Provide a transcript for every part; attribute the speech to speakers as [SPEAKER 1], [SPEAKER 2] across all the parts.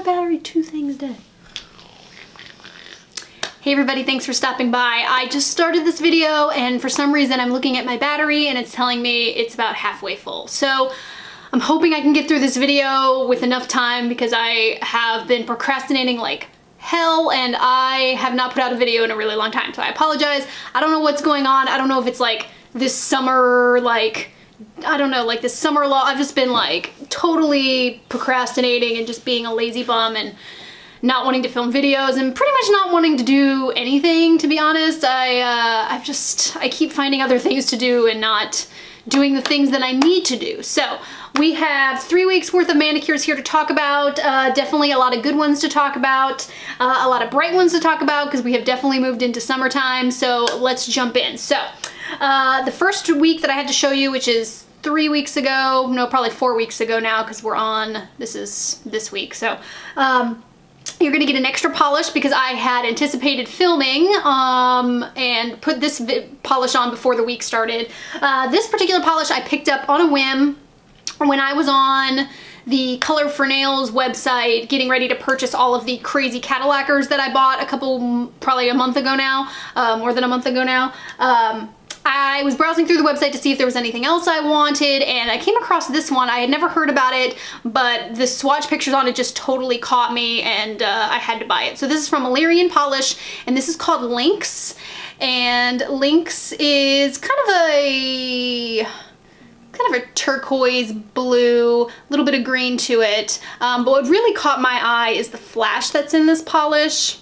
[SPEAKER 1] battery 2 things a day. Hey everybody, thanks for stopping by. I just started this video and for some reason I'm looking at my battery and it's telling me it's about halfway full. So I'm hoping I can get through this video with enough time because I have been procrastinating like hell and I have not put out a video in a really long time. So I apologize. I don't know what's going on. I don't know if it's like this summer, like, I don't know, like this summer law. I've just been like totally procrastinating and just being a lazy bum and not wanting to film videos and pretty much not wanting to do anything, to be honest. I keep finding other things to do and not doing the things that I need to do. So we have 3 weeks worth of manicures here to talk about. Definitely a lot of good ones to talk about. A lot of bright ones to talk about because we have definitely moved into summertime. So let's jump in. So the first week that I had to show you, which is 3 weeks ago, no, probably 4 weeks ago now because we're on, this is this week. So you're gonna get an extra polish because I had anticipated filming and put this polish on before the week started. This particular polish I picked up on a whim when I was on the Color for Nails website getting ready to purchase all of the crazy Cadillacquers that I bought probably a month ago now, more than a month ago now. I was browsing through the website to see if there was anything else I wanted and I came across this one. I had never heard about it, but the swatch pictures on it just totally caught me and I had to buy it. So this is from Illyrian Polish and this is called Lynx, and Lynx is kind of a turquoise blue, a little bit of green to it. But what really caught my eye is the flash that's in this polish,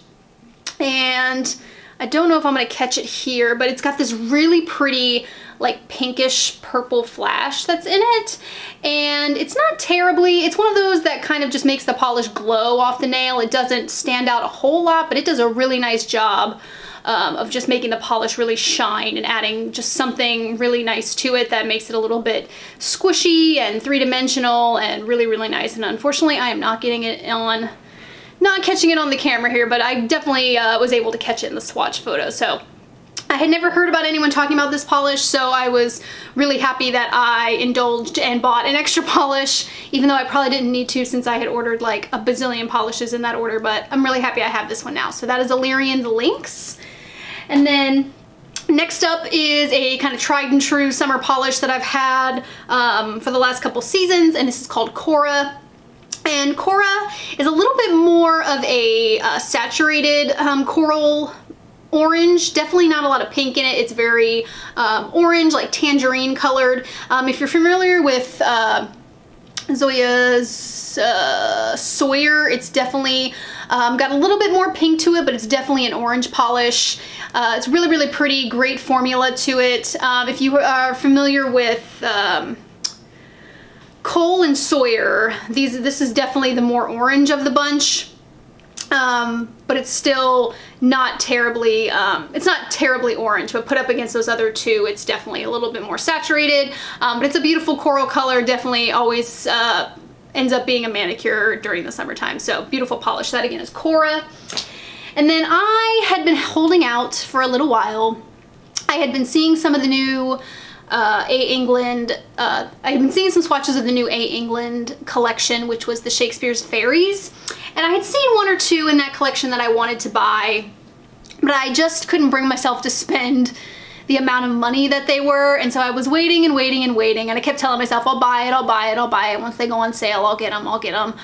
[SPEAKER 1] and I don't know if I'm gonna catch it here, but it's got this really pretty like pinkish purple flash that's in it. And it's not terribly, it's one of those that kind of just makes the polish glow off the nail. It doesn't stand out a whole lot, but it does a really nice job of just making the polish really shine and adding just something really nice to it that makes it a little bit squishy and three-dimensional and really, really nice. And unfortunately, I am not getting it on, not catching it on the camera here, but I definitely was able to catch it in the swatch photo. So I had never heard about anyone talking about this polish, so I was really happy that I indulged and bought an extra polish, even though I probably didn't need to since I had ordered like a bazillion polishes in that order, but I'm really happy I have this one now. So that is Illyrian's Lynx. And then next up is a kind of tried and true summer polish that I've had for the last couple seasons, and this is called Cora. And Cora is a little bit more of a saturated coral orange, definitely not a lot of pink in it. It's very orange, like tangerine colored. If you're familiar with Zoya's Sawyer, it's definitely got a little bit more pink to it, but it's definitely an orange polish. It's really, really pretty, great formula to it. If you are familiar with Cole and Sawyer, this is definitely the more orange of the bunch, but it's still not terribly, it's not terribly orange, but put up against those other two, it's definitely a little bit more saturated, but it's a beautiful coral color, definitely always ends up being a manicure during the summertime. So beautiful polish. That again is Cora. And then I had been holding out for a little while. I had been seeing some of the new A. England, I had been seeing some swatches of the new A. England collection, which was the Shakespeare's Fairies. And I had seen one or two in that collection that I wanted to buy, but I just couldn't bring myself to spend the amount of money that they were. And so I was waiting and waiting and waiting, and I kept telling myself, I'll buy it, I'll buy it, I'll buy it. Once they go on sale, I'll get them, I'll get them.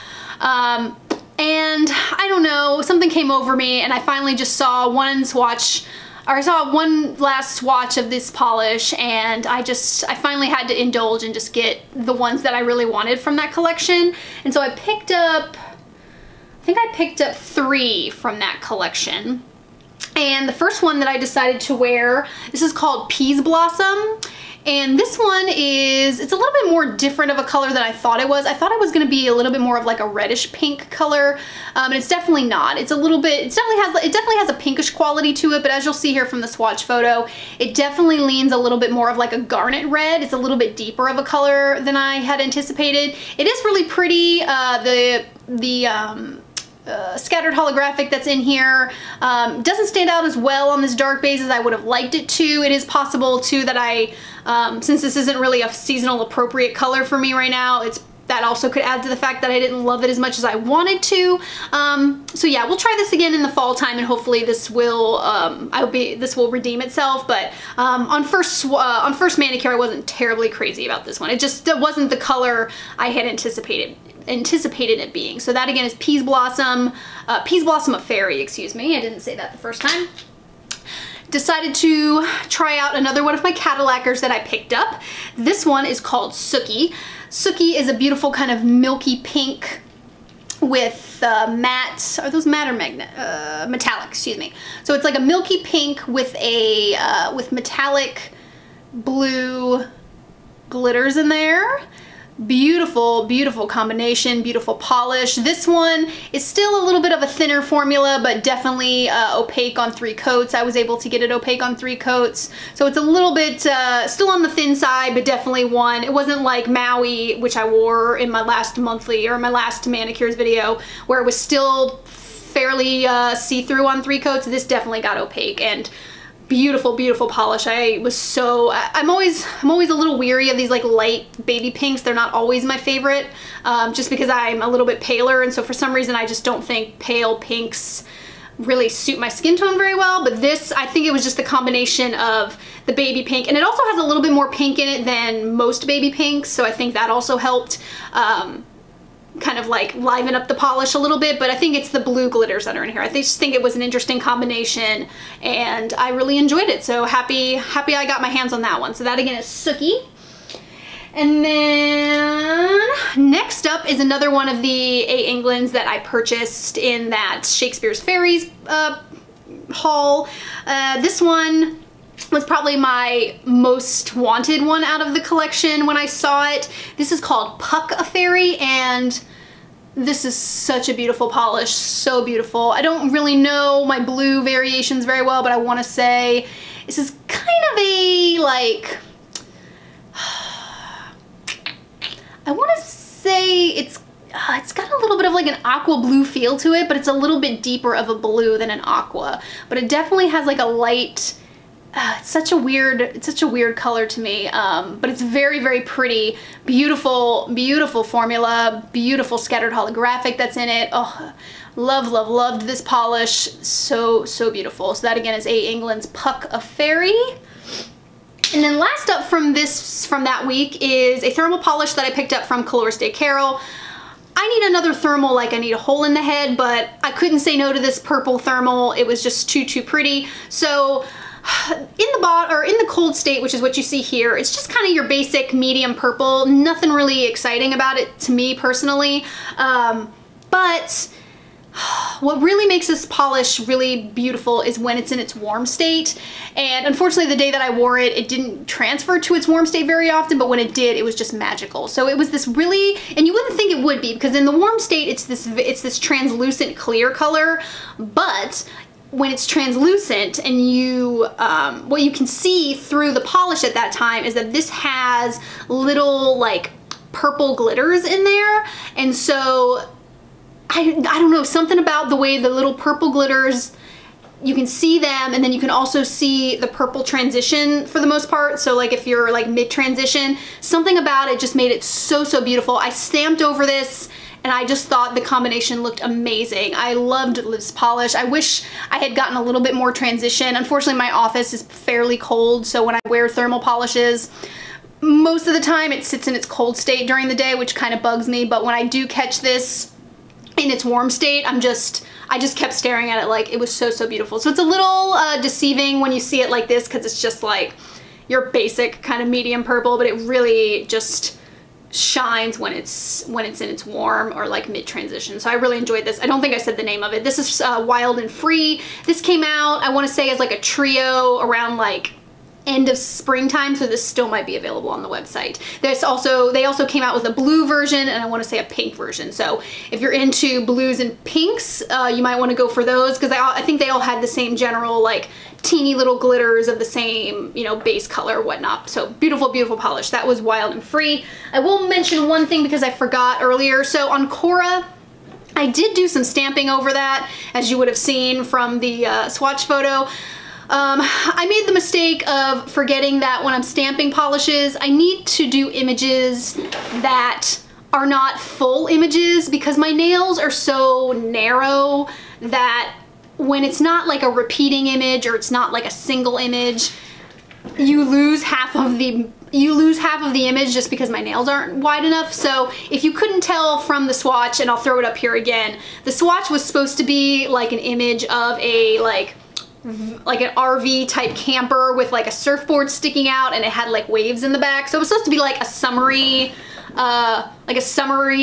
[SPEAKER 1] And I don't know, something came over me and I finally just saw one swatch, or I saw one last swatch of this polish, and I finally had to indulge and just get the ones that I really wanted from that collection. And so I picked up, I think I picked up 3 from that collection. And the first one that I decided to wear, this is called Peaseblossom. And this one is, it's a little bit more different of a color than I thought it was. I thought it was gonna be a little bit more of like a reddish pink color, and it's definitely not. It's a little bit, it definitely has a pinkish quality to it, but as you'll see here from the swatch photo, it definitely leans a little bit more of like a garnet red. It's a little bit deeper of a color than I had anticipated. It is really pretty. The scattered holographic that's in here doesn't stand out as well on this dark base as I would have liked it to. It is possible too that I, since this isn't really a seasonal appropriate color for me right now, it's that also could add to the fact that I didn't love it as much as I wanted to. So yeah, we'll try this again in the fall time, and hopefully this will this will redeem itself. But on first manicure, I wasn't terribly crazy about this one. It just wasn't the color I had anticipated it being. So that again is Peaseblossom, Peaseblossom of Fairy, excuse me. I didn't say that the first time. Decided to try out another one of my Cadillacquers that I picked up. This one is called Sookie. Sookie is a beautiful kind of milky pink with matte, are those matte or metallic, excuse me. So it's like a milky pink with a with metallic blue glitters in there. Beautiful, beautiful combination, beautiful polish. This one is still a little bit of a thinner formula, but definitely opaque on 3 coats. I was able to get it opaque on 3 coats. So it's a little bit still on the thin side, but definitely one. It wasn't like Maui, which I wore in my last monthly or my last manicures video, where it was still fairly see-through on 3 coats. This definitely got opaque, and beautiful, beautiful polish. I'm always a little weary of these like light baby pinks. They're not always my favorite, just because I'm a little bit paler, and so for some reason I just don't think pale pinks really suit my skin tone very well. But this, I think it was just the combination of the baby pink, and it also has a little bit more pink in it than most baby pinks, so I think that also helped kind of like liven up the polish a little bit. But I think it's the blue glitters that are in here. I just think it was an interesting combination, and I really enjoyed it. So happy I got my hands on that one. So that again is Sookie. And then next up is another one of the A. Englands that I purchased in that Shakespeare's Fairies haul. This one was probably my most wanted one out of the collection when I saw it. This is called Puck a Fairy, and this is such a beautiful polish, so beautiful. I don't really know my blue variations very well, but I want to say this is kind of a like, I want to say it's got a little bit of like an aqua blue feel to it, but it's a little bit deeper of a blue than an aqua. But it definitely has like a light, it's such a weird color to me, but it's very, very pretty. Beautiful, beautiful formula, beautiful scattered holographic that's in it. Oh, loved this polish. So beautiful. So that again is A. England's Puck a Fairy. And then last up from that week is a thermal polish that I picked up from Colores de Carol. I need another thermal, like I need a hole in the head, but I couldn't say no to this purple thermal. It was just too pretty. So in the cold state, which is what you see here, it's just kind of your basic medium purple. Nothing really exciting about it to me personally. But what really makes this polish really beautiful is when it's in its warm state. And unfortunately, the day that I wore it, it didn't transfer to its warm state very often, but when it did, it was just magical. So it was this really, and you wouldn't think it would be, because in the warm state, it's this translucent clear color, but when it's translucent and you, what you can see through the polish at that time is that this has little like purple glitters in there. And so I don't know, something about the way the little purple glitters, you can see them, and then you can also see the purple transition for the most part. So like if you're like mid-transition, something about it just made it so beautiful. I stamped over this, and I just thought the combination looked amazing. I loved this polish. I wish I had gotten a little bit more transition. Unfortunately, my office is fairly cold, so when I wear thermal polishes, most of the time it sits in its cold state during the day, which kind of bugs me. But when I do catch this in its warm state, I just kept staring at it like it was so beautiful. So it's a little deceiving when you see it like this, because it's just like your basic kind of medium purple, but it really just shines when it's in its warm or like mid-transition. So I really enjoyed this. I don't think I said the name of it. This is Wild and Free. This came out, I want to say, as like a trio around like end of springtime, so this still might be available on the website. They also came out with a blue version, and I want to say a pink version. So if you're into blues and pinks, you might want to go for those, because I think they all had the same general like teeny little glitters of the same, you know, base color, whatnot. So beautiful polish. That was Wild and Free. I will mention one thing because I forgot earlier. So on Cora, I did do some stamping over that, as you would have seen from the swatch photo. I made the mistake of forgetting that when I'm stamping polishes, I need to do images that are not full images because my nails are so narrow that when it's not like a repeating image or it's not like a single image, you lose half of the image just because my nails aren't wide enough. So if you couldn't tell from the swatch, and I'll throw it up here again, the swatch was supposed to be like an image of a like an RV type camper with like a surfboard sticking out, and it had like waves in the back. So it was supposed to be like a summery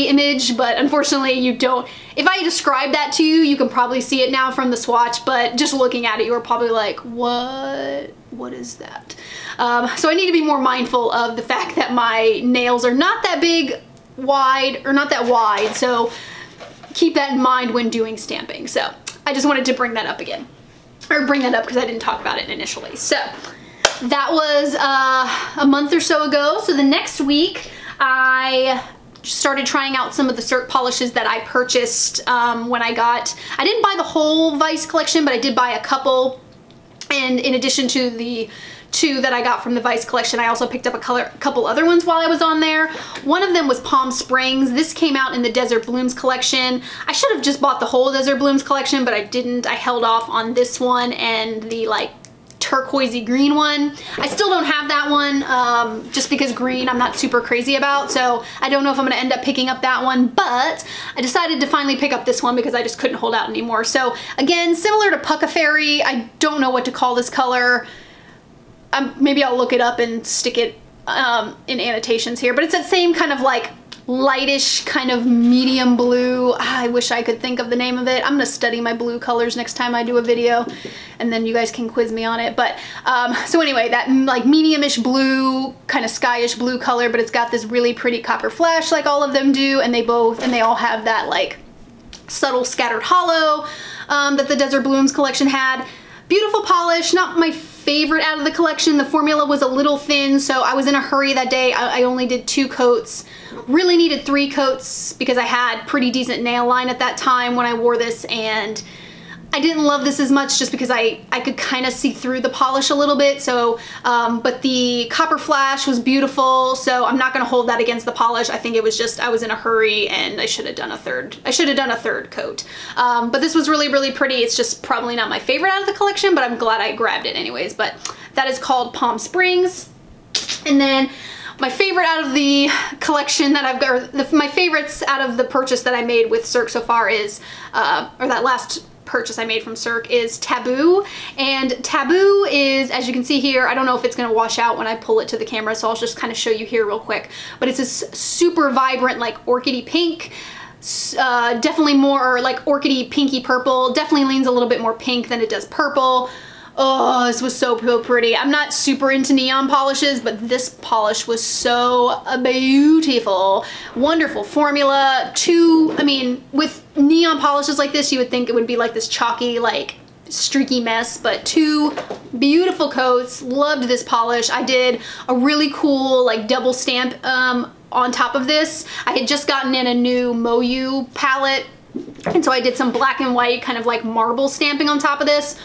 [SPEAKER 1] image, but unfortunately you don't. If I describe that to you, you can probably see it now from the swatch, but just looking at it, you were probably like, what is that? So I need to be more mindful of the fact that my nails are not that wide, so keep that in mind when doing stamping. So I just wanted to bring that up again, or bring that up because I didn't talk about it initially. So that was a month or so ago. So the next week, I started trying out some of the Cirque polishes that I purchased when I didn't buy the whole Vice collection, but I did buy a couple. And in addition to the 2 that I got from the Vice collection, I also picked up a couple other ones while I was on there. One of them was Palm Springs. This came out in the Desert Blooms collection. I should have just bought the whole Desert Blooms collection, but I didn't. I held off on this one and the like turquoisey green one. I still don't have that one just because green I'm not super crazy about, so I don't know if I'm gonna end up picking up that one, but I decided to finally pick up this one because I just couldn't hold out anymore. So again, similar to Pucka Fairy, I don't know what to call this color. Maybe I'll look it up and stick it in annotations here, but it's that same kind of like lightish kind of medium blue. I wish I could think of the name of it. I'm gonna study my blue colors next time I do a video, and then you guys can quiz me on it. But so anyway, that like medium-ish blue, kind of skyish blue color, but it's got this really pretty copper flash like all of them do, and they all have that like subtle scattered hollow that the Desert Blooms collection had. Beautiful polish, not my favorite out of the collection. The formula was a little thin, so I was in a hurry that day. I only did 2 coats. Really needed 3 coats because I had pretty decent nail line at that time when I wore this, and I didn't love this as much just because I could kind of see through the polish a little bit. So, but the copper flash was beautiful, so I'm not gonna hold that against the polish. I think it was just, I was in a hurry and I should have done a third coat. But this was really, really pretty. It's just probably not my favorite out of the collection, but I'm glad I grabbed it anyways. But that is called Palm Springs. And then my favorite out of the collection that I've got, or my favorites out of the purchase that I made with Cirque so far is, or that last purchase I made from Cirque is Taboo. And Taboo is, as you can see here, I don't know if it's gonna wash out when I pull it to the camera, so I'll just kind of show you here real quick, but it's this super vibrant like orchidy pink, definitely more like orchidy pinky purple, definitely leans a little bit more pink than it does purple. Oh, this was so pretty. I'm not super into neon polishes, but this polish was so beautiful. Wonderful formula. I mean, with neon polishes like this, you would think it would be like this chalky, like streaky mess, but 2 beautiful coats. Loved this polish. I did a really cool like double stamp on top of this. I had just gotten in a new Moyu palette, and so I did some black and white kind of like marble stamping on top of this.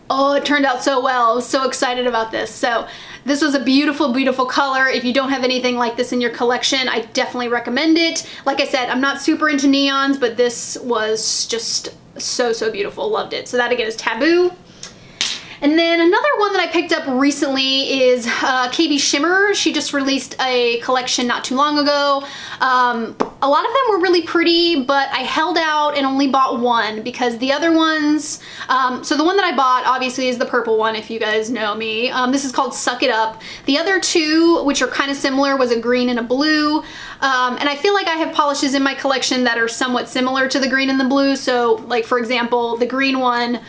[SPEAKER 1] Oh, it turned out so well. I was so excited about this. So this was a beautiful, beautiful color. If you don't have anything like this in your collection, I definitely recommend it. Like I said, I'm not super into neons, but this was just so, so beautiful. Loved it. So that again is Taboo. And then another one that I picked up recently is KB Shimmer. She just released a collection not too long ago. A lot of them were really pretty, but I held out and only bought one because the other ones, so the one that I bought obviously is the purple one, if you guys know me. This is called Suck It Up. The other 2, which are kind of similar, was a green and a blue. And I feel like I have polishes in my collection that are somewhat similar to the green and the blue. So like, for example, the green one,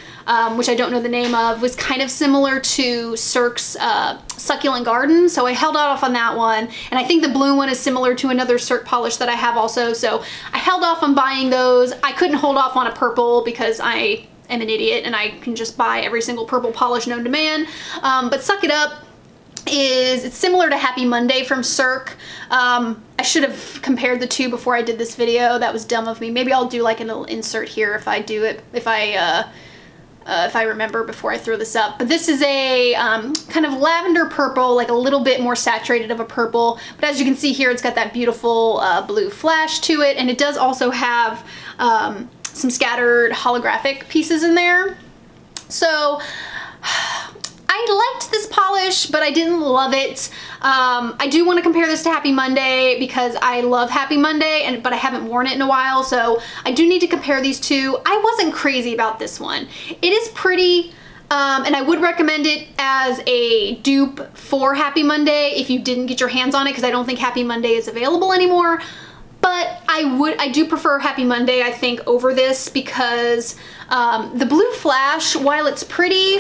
[SPEAKER 1] which I don't know the name of, was kind of similar to Cirque's Succulent Garden, so I held off on that one. And I think the blue one is similar to another Cirque polish that I have also, so I held off on buying those. I couldn't hold off on a purple because I am an idiot and I can just buy every single purple polish known to man. But Suck It Up it's similar to Happy Monday from Cirque. I should have compared the 2 before I did this video. That was dumb of me. Maybe I'll do like a little insert here if I do it, if I if I remember before I throw this up. But this is a kind of lavender purple, like a little bit more saturated of a purple. But as you can see here, it's got that beautiful blue flash to it. And it does also have some scattered holographic pieces in there. So I liked this polish, but I didn't love it. I do want to compare this to Happy Monday because I love Happy Monday, but I haven't worn it in a while, so I do need to compare these two. I wasn't crazy about this one. It is pretty, and I would recommend it as a dupe for Happy Monday if you didn't get your hands on it, because I don't think Happy Monday is available anymore. But I do prefer Happy Monday, I think, over this because the blue flash, while it's pretty,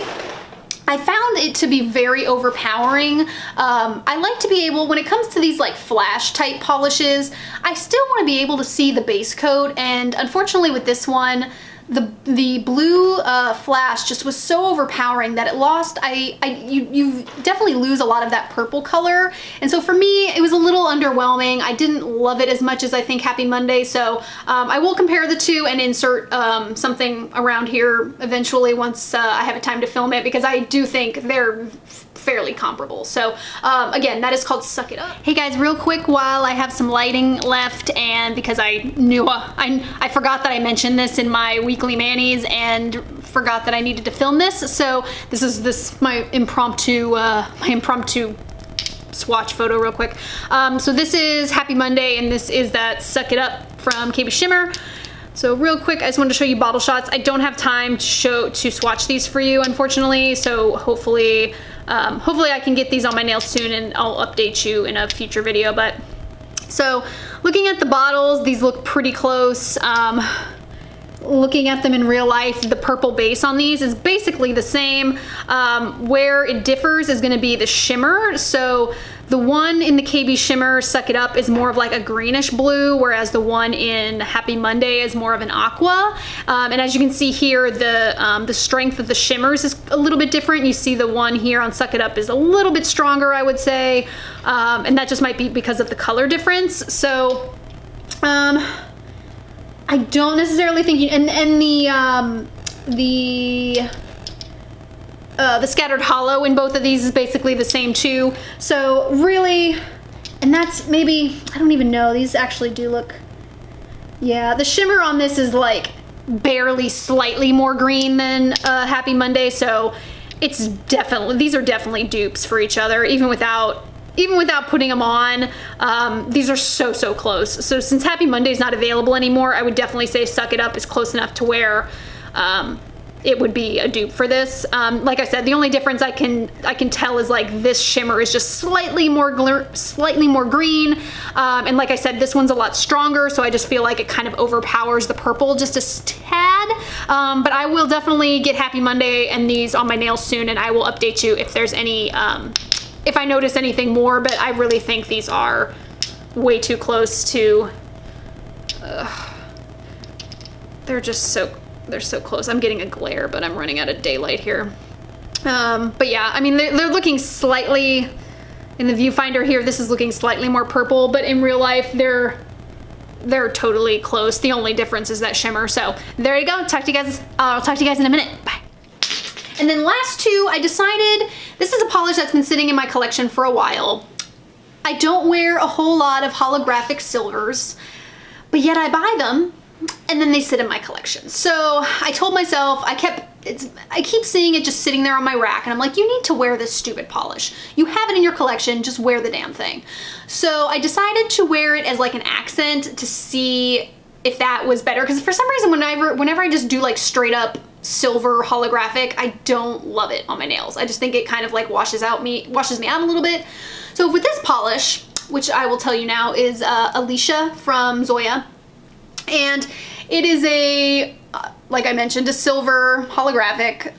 [SPEAKER 1] I found it to be very overpowering. I like to be able, when it comes to these like flash type polishes, I still want to be able to see the base coat, and unfortunately with this one, the blue flash just was so overpowering that it lost, you definitely lose a lot of that purple color. And so for me, it was a little underwhelming. I didn't love it as much as I think Happy Monday. So I will compare the two and insert something around here eventually once I have time to film it, because I do think they're fairly comparable. So again, that is called Succ It Up. Hey guys, real quick while I have some lighting left, and because I knew I forgot that I mentioned this in my weekly manis and forgot that I needed to film this. So this is my impromptu swatch photo real quick. So this is Happy Monday, and this is that Succ It Up from KB Shimmer. So real quick, I just wanted to show you bottle shots. I don't have time to swatch these for you, unfortunately. So hopefully I can get these on my nails soon, and I'll update you in a future video. But so looking at the bottles, these look pretty close. Looking at them in real life, the purple base on these is basically the same. Where it differs is gonna be the shimmer. So the one in the KB Shimmer Succ It Up is more of like a greenish blue, whereas the one in Happy Monday is more of an aqua. And as you can see here, the strength of the shimmers is a little bit different. You see the one here on Succ It Up is a little bit stronger, I would say. And that just might be because of the color difference. So, I don't necessarily think the scattered hollow in both of these is basically the same too. So really, and that's maybe, I don't even know, these actually do look, yeah, the shimmer on this is like barely slightly more green than Happy Monday. So it's definitely, these are definitely dupes for each other, even without putting them on. These are so close. So since Happy Monday is not available anymore, I would definitely say Succ It Up is close enough to where it would be a dupe for this. Like I said, the only difference I can tell is like this shimmer is just slightly more green. And like I said, this one's a lot stronger, so I just feel like it kind of overpowers the purple just a tad. But I will definitely get Happy Monday and these on my nails soon, and I will update you if there's any, if I notice anything more. But I really think these are way too close to, they're so close. I'm getting a glare, but I'm running out of daylight here. But yeah, I mean, they're looking slightly, in the viewfinder here, this is looking slightly more purple, but in real life, they're totally close. The only difference is that shimmer. So there you go. I'll talk to you guys in a minute. Bye. And then last two, I decided, this is a polish that's been sitting in my collection for a while. I don't wear a whole lot of holographic silvers, but yet I buy them and then they sit in my collection. So I told myself, I keep seeing it just sitting there on my rack, and I'm like, you need to wear this stupid polish. You have it in your collection, just wear the damn thing. So I decided to wear it as like an accent to see if that was better, because for some reason whenever I just do like straight up silver holographic, I don't love it on my nails. I just think it kind of like washes me out a little bit. So with this polish, which I will tell you now is Alicia from Zoya, and it is a, like I mentioned, a silver holographic.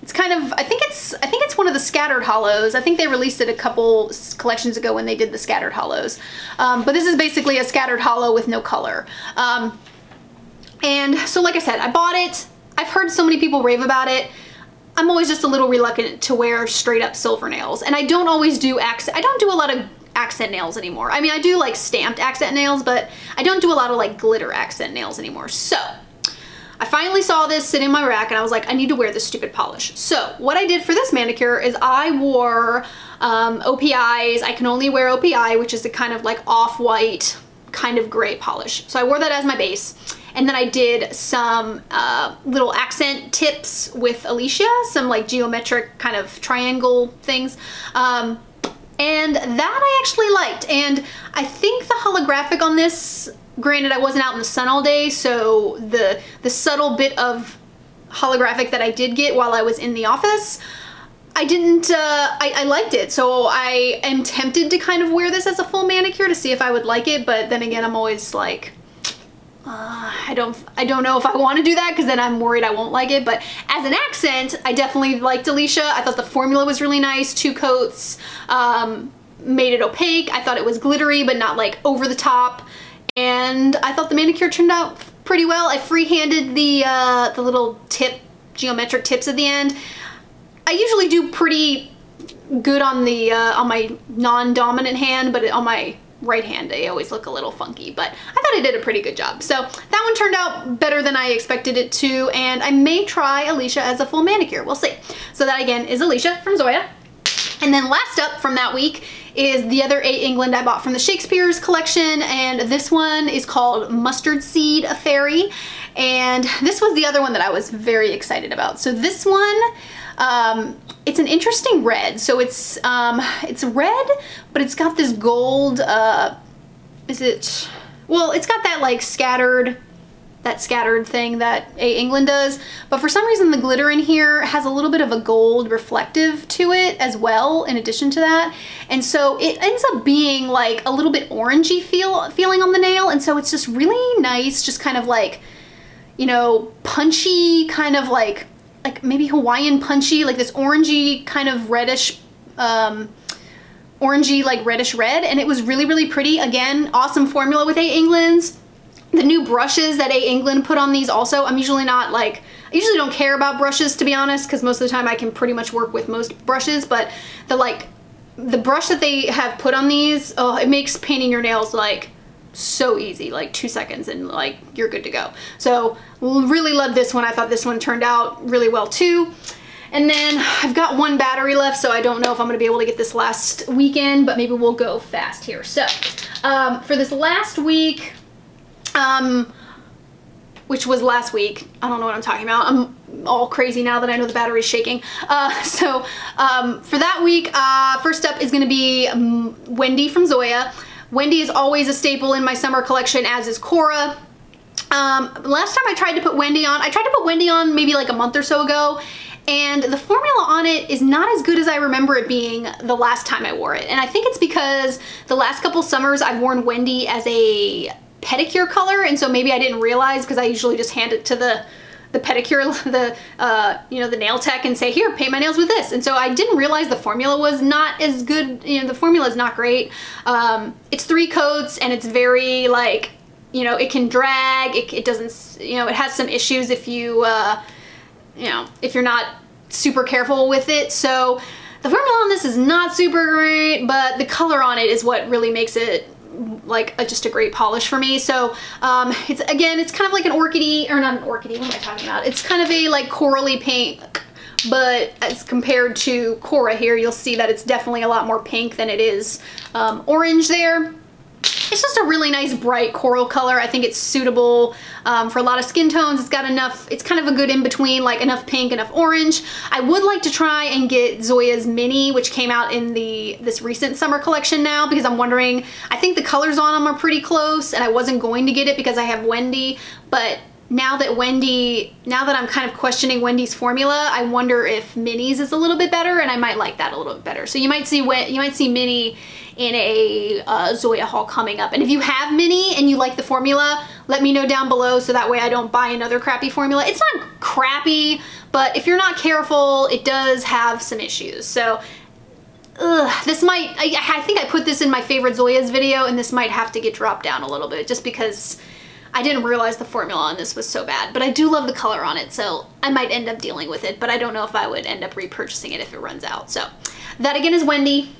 [SPEAKER 1] It's kind of, I think it's one of the scattered hollows. I think they released it a couple collections ago when they did the scattered hollows. But this is basically a scattered hollow with no color. And so like I said, I bought it. I've heard so many people rave about it. I'm always just a little reluctant to wear straight up silver nails. And I don't always do I don't do a lot of accent nails anymore. I mean, I do like stamped accent nails, but I don't do a lot of like glitter accent nails anymore. So I finally saw this sitting in my rack and I was like, I need to wear this stupid polish. So what I did for this manicure is I wore OPI's. I can only wear OPI, which is a kind of like off-white kind of gray polish. So I wore that as my base. And then I did some little accent tips with Alicia, some like geometric kind of triangle things. And that I actually liked. And I think the holographic on this, granted I wasn't out in the sun all day, so the subtle bit of holographic that I did get while I was in the office, I liked it. So I am tempted to kind of wear this as a full manicure to see if I would like it, but then again, I'm always like, I don't know if I want to do that because then I'm worried I won't like it. But as an accent, I definitely liked Alicia. I thought the formula was really nice. 2 coats, made it opaque. I thought it was glittery but not like over the top. And I thought the manicure turned out pretty well. I free-handed the little geometric tips at the end. I usually do pretty good on the on my non-dominant hand, but on my right hand they always look a little funky, but I thought I did a pretty good job. So that one turned out better than I expected it to, and I may try Alicia as a full manicure. We'll see. So that again is Alicia from Zoya. And then last up from that week is the other A. England I bought from the Shakespeare's collection, and this one is called Mustardseed, a Fairy. And this was the other one that I was very excited about. So this one, it's an interesting red. So it's red, but it's got this gold, well, it's got that like scattered thing that A. England does, but for some reason the glitter in here has a little bit of a gold reflective to it as well in addition to that, and so it ends up being like a little bit orangey feeling on the nail, and so it's just really nice, just kind of like, you know, punchy, kind of like maybe Hawaiian punchy, like this orangey kind of reddish, orangey like reddish red, and it was really, really pretty. Again, awesome formula with A. England's. The new brushes that A. England put on these also, I usually don't care about brushes, to be honest, because most of the time I can pretty much work with most brushes, but the brush that they have put on these, oh, it makes painting your nails like so easy, like 2 seconds and like you're good to go. So really love this one. I thought this one turned out really well too. And then I've got 1 battery left, so I don't know if I'm gonna be able to get this last weekend, but maybe we'll go fast here. So for this last week, which was last week, I don't know what I'm talking about. I'm all crazy now that I know the battery's shaking. For that week, first up is gonna be Wendy from Zoya. Wendy is always a staple in my summer collection, as is Cora. Last time I tried to put Wendy on, maybe like a month or so ago, and the formula on it is not as good as I remember it being the last time I wore it. And I think it's because the last couple summers I've worn Wendy as a pedicure color, and so maybe I didn't realize, because I usually just hand it to the pedicure, you know, the nail tech, and say, here, paint my nails with this. And so I didn't realize the formula was not as good. You know, the formula is not great. It's 3 coats, and it's very like, you know, it can drag. It doesn't, you know, it has some issues if you, you know, if you're not super careful with it. So the formula on this is not super great, but the color on it is what really makes it like just a great polish for me. So it's kind of like an orchidy, or not an orchidy, what am I talking about? It's kind of a like corally pink, but as compared to Cora here, you'll see that it's definitely a lot more pink than it is orange there. It's just a really nice bright coral color. I think it's suitable for a lot of skin tones. It's got enough, it's kind of a good in-between, like enough pink, enough orange. I would like to try and get Zoya's Mini, which came out in this recent summer collection now, because I'm wondering, I think the colors on them are pretty close, and I wasn't going to get it because I have Wendy, but now that I'm kind of questioning Wendy's formula, I wonder if Mini's is a little bit better, and I might like that a little bit better. So you might see Mini in a Zoya haul coming up. And if you have Mini and you like the formula, let me know down below, so that way I don't buy another crappy formula. It's not crappy, but if you're not careful, it does have some issues. So this might, I think I put this in my favorite Zoya's video, and this might have to get dropped down a little bit, just because I didn't realize the formula on this was so bad. But I do love the color on it, so I might end up dealing with it, but I don't know if I would end up repurchasing it if it runs out. So that again is Wendy.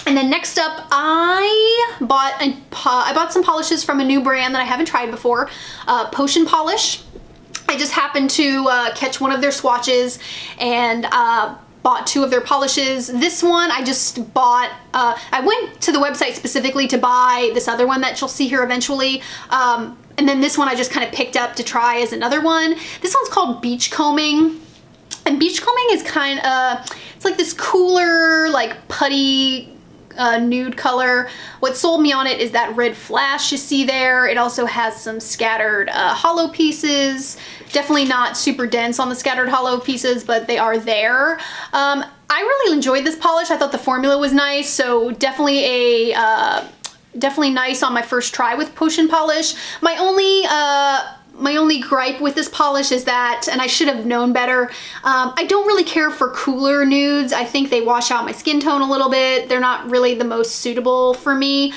[SPEAKER 1] And then next up, I bought some polishes from a new brand that I haven't tried before, Potion Polish. I I just happened to catch one of their swatches and bought 2 of their polishes. This one I just bought, I went to the website specifically to buy this other one that you'll see here eventually. And then this one I just kind of picked up to try as another one. This one's called Beachcombing. And Beachcombing is kind of, it's like this cooler, like putty nude color. What sold me on it is that red flash you see there. It also has some scattered hollow pieces. Definitely not super dense on the scattered hollow pieces, but they are there. I really enjoyed this polish. I thought the formula was nice, so definitely definitely nice on my first try with potion polish. My only gripe with this polish is that, and I should have known better, I don't really care for cooler nudes. I think they wash out my skin tone a little bit. They're not really the most suitable for me.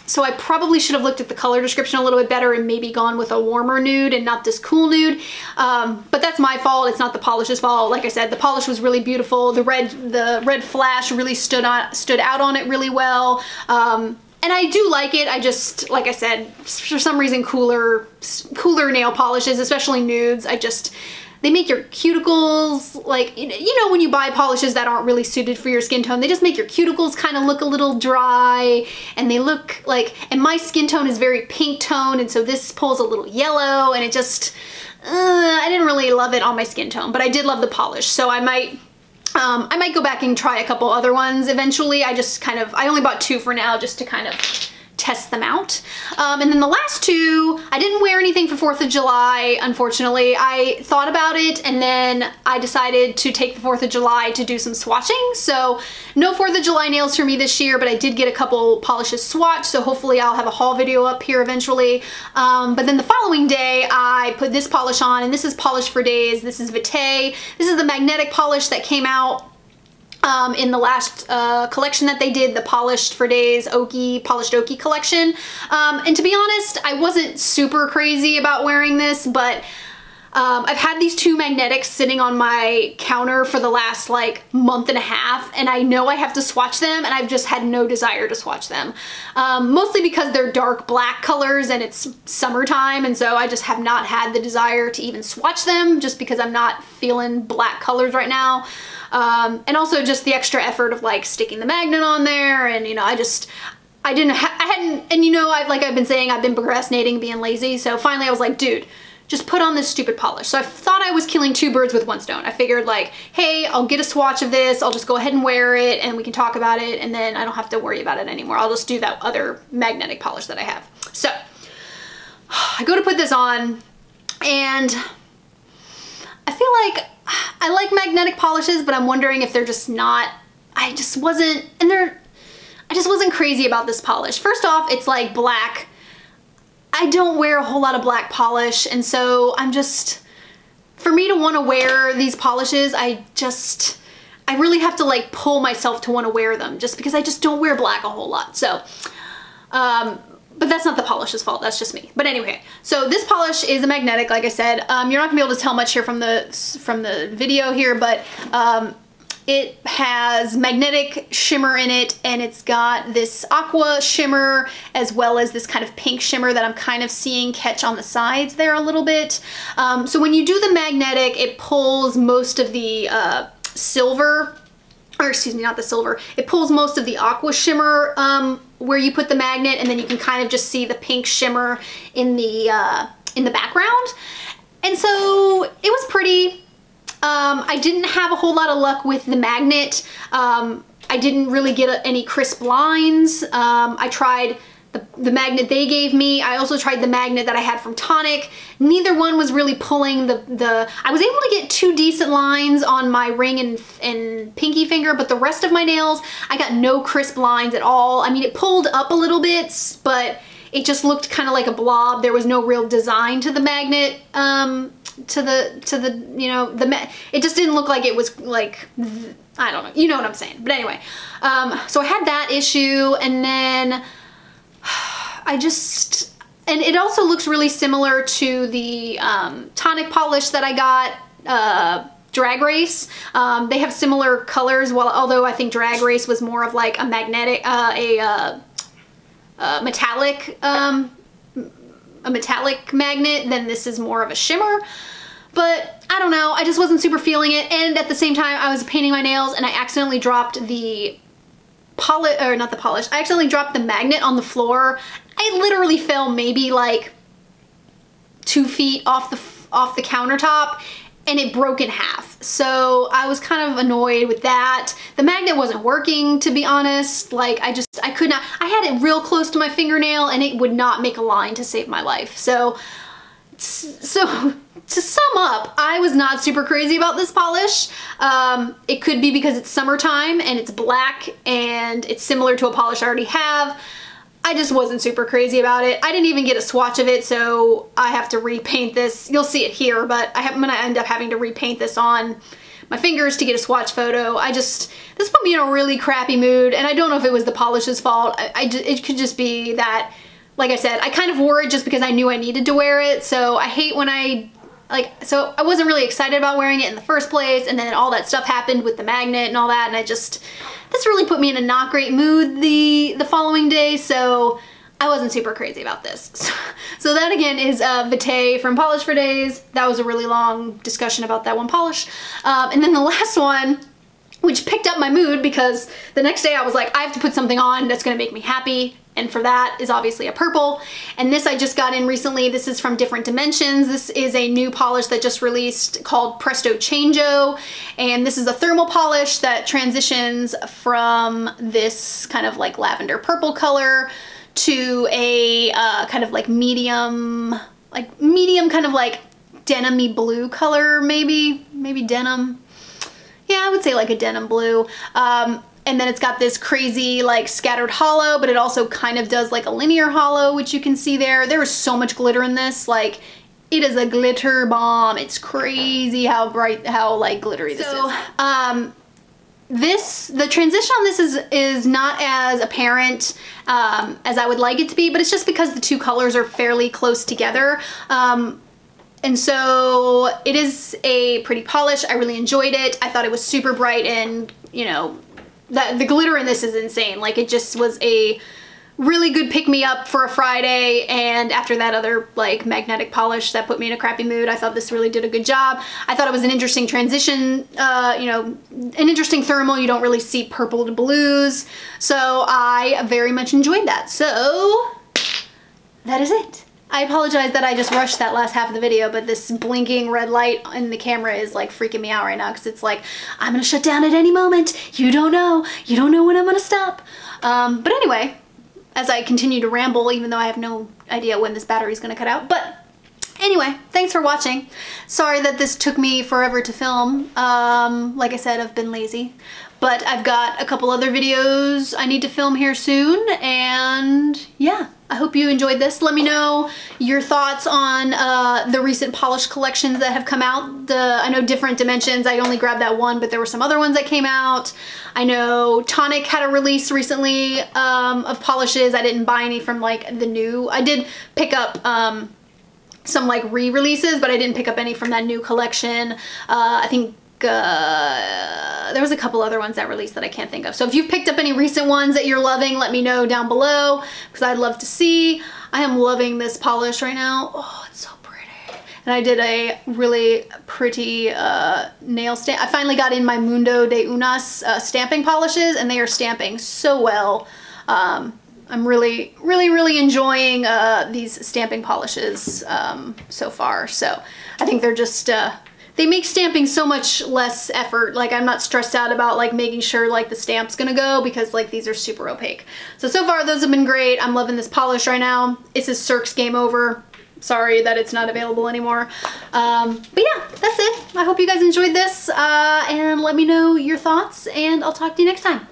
[SPEAKER 1] So I probably should have looked at the color description a little bit better and maybe gone with a warmer nude and not this cool nude. But that's my fault. It's not the polish's fault. Like I said, the polish was really beautiful. The red flash really stood out on it really well. And I do like it. I just, like I said, for some reason cooler nail polishes, especially nudes, they make your cuticles, like, you know, when you buy polishes that aren't really suited for your skin tone, they just make your cuticles kind of look a little dry, and they look like, and my skin tone is very pink tone, and so this pulls a little yellow, and it just, I didn't really love it on my skin tone, but I did love the polish, so I might go back and try a couple other ones eventually. I only bought 2 for now just to kind of test them out. And then the last 2, I didn't wear anything for 4th of July, unfortunately. I thought about it and then I decided to take the 4th of July to do some swatching. So no 4th of July nails for me this year, but I did get a couple polishes swatched, so hopefully I'll have a haul video up here eventually. But then the following day I put this polish on, and this is Polish for Days. This is Vitae. This is the magnetic polish that came out in the last collection that they did, the Polished for Days Polished Oaky collection. And to be honest, I wasn't super crazy about wearing this, but I've had these 2 magnetics sitting on my counter for the last like month and a half, and I know I have to swatch them, and I've just had no desire to swatch them. Mostly because they're dark black colors and it's summertime, and so I just have not had the desire to even swatch them just because I'm not feeling black colors right now. And also just the extra effort of like sticking the magnet on there, and you know, I hadn't, and you know, like I've been saying, I've been procrastinating, being lazy, so finally I was like, dude, just put on this stupid polish. So I thought I was killing 2 birds with 1 stone. I figured like, hey, I'll get a swatch of this, I'll just go ahead and wear it and we can talk about it, and then I don't have to worry about it anymore. I'll just do that other magnetic polish that I have. So I go to put this on, and I feel like I like magnetic polishes, but I'm wondering if they're just not, I just wasn't crazy about this polish. First off, it's like black. I don't wear a whole lot of black polish, and so for me to want to wear these polishes, I really have to like pull myself to want to wear them, just because I just don't wear black a whole lot. So, but that's not the polish's fault, that's just me. But anyway, so this polish is a magnetic, like I said. You're not gonna be able to tell much here from the video here, but it has magnetic shimmer in it, and it's got this aqua shimmer as well as this kind of pink shimmer that I'm kind of seeing catch on the sides there a little bit. So when you do the magnetic, it pulls most of the silver, or excuse me, not the silver, it pulls most of the aqua shimmer where you put the magnet, and then you can kind of just see the pink shimmer in the background. And so it was pretty. I didn't have a whole lot of luck with the magnet. I didn't really get any crisp lines. I tried the magnet they gave me. I also tried the magnet that I had from Tonic. Neither one was really pulling I was able to get 2 decent lines on my ring and pinky finger, but the rest of my nails, I got no crisp lines at all. I mean, it pulled up a little bit, but it just looked kind of like a blob. There was no real design to the magnet, you know, it just didn't look like it was like, I don't know, you know what I'm saying. But anyway, so I had that issue, and then and it also looks really similar to the Tonic polish that I got, Drag Race. They have similar colors, although I think Drag Race was more of like a magnetic, metallic a metallic magnet, then this is more of a shimmer. But I don't know, I just wasn't super feeling it. And at the same time, I was painting my nails and I accidentally dropped the polish, or not the polish, I accidentally dropped the magnet on the floor. I literally fell maybe like 2 feet off the countertop and it broke in half. So I was kind of annoyed with that. The magnet wasn't working, to be honest. Like I could not, I had it real close to my fingernail and it would not make a line to save my life. So to sum up, I was not super crazy about this polish. It could be because it's summertime and it's black and it's similar to a polish I already have. I just wasn't super crazy about it. I didn't even get a swatch of it, so I have to repaint this. You'll see it here, but I'm gonna end up having to repaint this on my fingers to get a swatch photo. This put me in a really crappy mood, and I don't know if it was the polish's fault. It could just be that, like I said, I kind of wore it just because I knew I needed to wear it, so I hate when so I wasn't really excited about wearing it in the first place, and then all that stuff happened with the magnet and all that, and this really put me in a not great mood the following day, so I wasn't super crazy about this. So that again is Vitae from Polish for Days. That was a really long discussion about that one polish. And then the last one, which picked up my mood because the next day I was like, I have to put something on that's gonna make me happy. And for that is obviously a purple. And this I just got in recently. This is from Different Dimensions. This is a new polish that just released called Presto Chango. And this is a thermal polish that transitions from this kind of like lavender purple color to a kind of like medium kind of like denim-y blue color, maybe denim. Yeah, I would say like a denim blue. And then it's got this crazy like scattered hollow, but it also kind of does like a linear hollow, which you can see there. There is so much glitter in this. Like, it is a glitter bomb. It's crazy how bright, how like glittery this is. The transition on this is not as apparent as I would like it to be, but it's just because the two colors are fairly close together. And so it is a pretty polish. I really enjoyed it. I thought it was super bright, and you know, the glitter in this is insane. Like, it just was a really good pick-me-up for a Friday, and after that other like magnetic polish that put me in a crappy mood, I thought this really did a good job. I thought it was an interesting transition, you know, an interesting thermal. You don't really see purple to blues, so I very much enjoyed that. So that is it. I apologize that I just rushed that last half of the video, but this blinking red light in the camera is like freaking me out right now, because it's like, I'm gonna shut down at any moment. You don't know when I'm gonna stop. But anyway, as I continue to ramble, even though I have no idea when this battery's gonna cut out, but anyway, thanks for watching. Sorry that this took me forever to film. Like I said, I've been lazy, but I've got a couple other videos I need to film here soon, and yeah. I hope you enjoyed this. Let me know your thoughts on the recent polish collections that have come out. I know Different Dimensions, I only grabbed that one, but there were some other ones that came out. I know Tonic had a release recently of polishes. I didn't buy any from like the new. I did pick up some like re-releases, but I didn't pick up any from that new collection. I think there was a couple other ones that released that I can't think of. So if you've picked up any recent ones that you're loving, let me know down below, because I'd love to see. I am loving this polish right now. Oh, it's so pretty. And I did a really pretty nail stamp. I finally got in my Mundo de Unas stamping polishes, and they are stamping so well. I'm really enjoying these stamping polishes so far. So I think they're just they make stamping so much less effort. Like, I'm not stressed out about like making sure like the stamp's gonna go, because like these are super opaque. So far those have been great. I'm loving this polish right now. It says Cirque's Game Over. Sorry that it's not available anymore. But yeah, that's it. I hope you guys enjoyed this, and let me know your thoughts, and I'll talk to you next time.